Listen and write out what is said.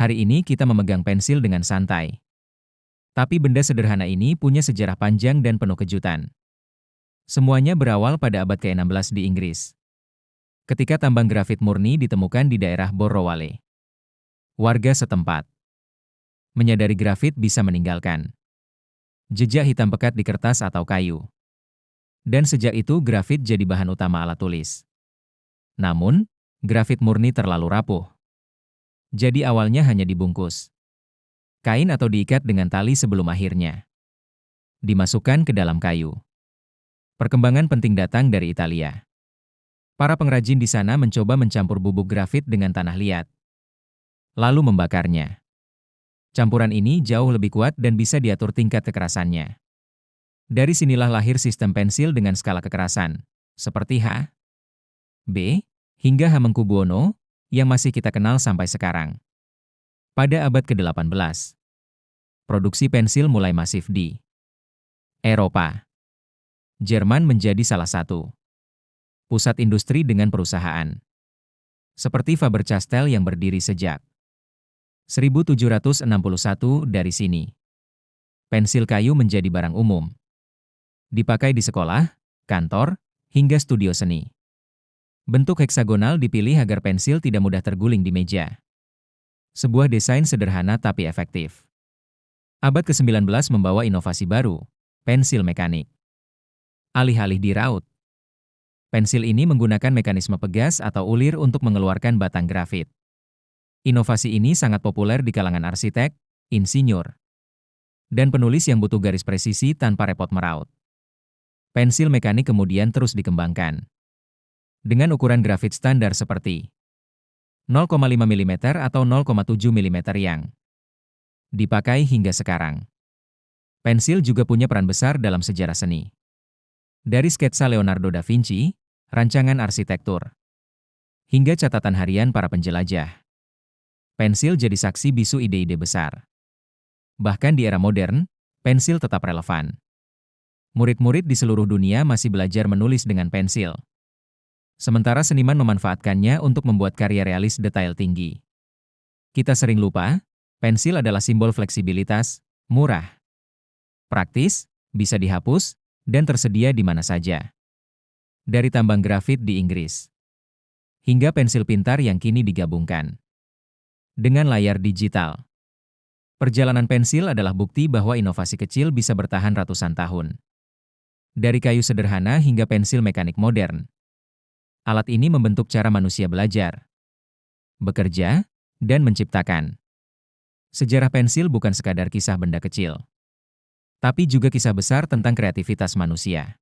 Hari ini kita memegang pensil dengan santai. Tapi benda sederhana ini punya sejarah panjang dan penuh kejutan. Semuanya berawal pada abad ke-16 di Inggris, ketika tambang grafit murni ditemukan di daerah Borrowale. Warga setempat menyadari grafit bisa meninggalkan jejak hitam pekat di kertas atau kayu. Dan sejak itu grafit jadi bahan utama alat tulis. Namun, grafit murni terlalu rapuh. Jadi awalnya hanya dibungkus kain atau diikat dengan tali sebelum akhirnya dimasukkan ke dalam kayu. Perkembangan penting datang dari Italia. Para pengrajin di sana mencoba mencampur bubuk grafit dengan tanah liat, lalu membakarnya. Campuran ini jauh lebih kuat dan bisa diatur tingkat kekerasannya. Dari sinilah lahir sistem pensil dengan skala kekerasan, seperti H, B, hingga Hamengkubuwono, yang masih kita kenal sampai sekarang. Pada abad ke-18, produksi pensil mulai masif di Eropa. Jerman menjadi salah satu pusat industri dengan perusahaan seperti Faber-Castell yang berdiri sejak 1761. Dari sini, pensil kayu menjadi barang umum, dipakai di sekolah, kantor, hingga studio seni. Bentuk heksagonal dipilih agar pensil tidak mudah terguling di meja. Sebuah desain sederhana tapi efektif. Abad ke-19 membawa inovasi baru, pensil mekanik. Alih-alih diraut, pensil ini menggunakan mekanisme pegas atau ulir untuk mengeluarkan batang grafit. Inovasi ini sangat populer di kalangan arsitek, insinyur, dan penulis yang butuh garis presisi tanpa repot meraut. Pensil mekanik kemudian terus dikembangkan dengan ukuran grafit standar seperti 0,5 mm atau 0,7 mm yang dipakai hingga sekarang. Pensil juga punya peran besar dalam sejarah seni. Dari sketsa Leonardo da Vinci, rancangan arsitektur, hingga catatan harian para penjelajah, pensil jadi saksi bisu ide-ide besar. Bahkan di era modern, pensil tetap relevan. Murid-murid di seluruh dunia masih belajar menulis dengan pensil. Sementara seniman memanfaatkannya untuk membuat karya realis detail tinggi. Kita sering lupa, pensil adalah simbol fleksibilitas, murah, praktis, bisa dihapus, dan tersedia di mana saja. Dari tambang grafit di Inggris, hingga pensil pintar yang kini digabungkan dengan layar digital. Perjalanan pensil adalah bukti bahwa inovasi kecil bisa bertahan ratusan tahun. Dari kayu sederhana hingga pensil mekanik modern, alat ini membentuk cara manusia belajar, bekerja, dan menciptakan. Sejarah pensil bukan sekadar kisah benda kecil, tapi juga kisah besar tentang kreativitas manusia.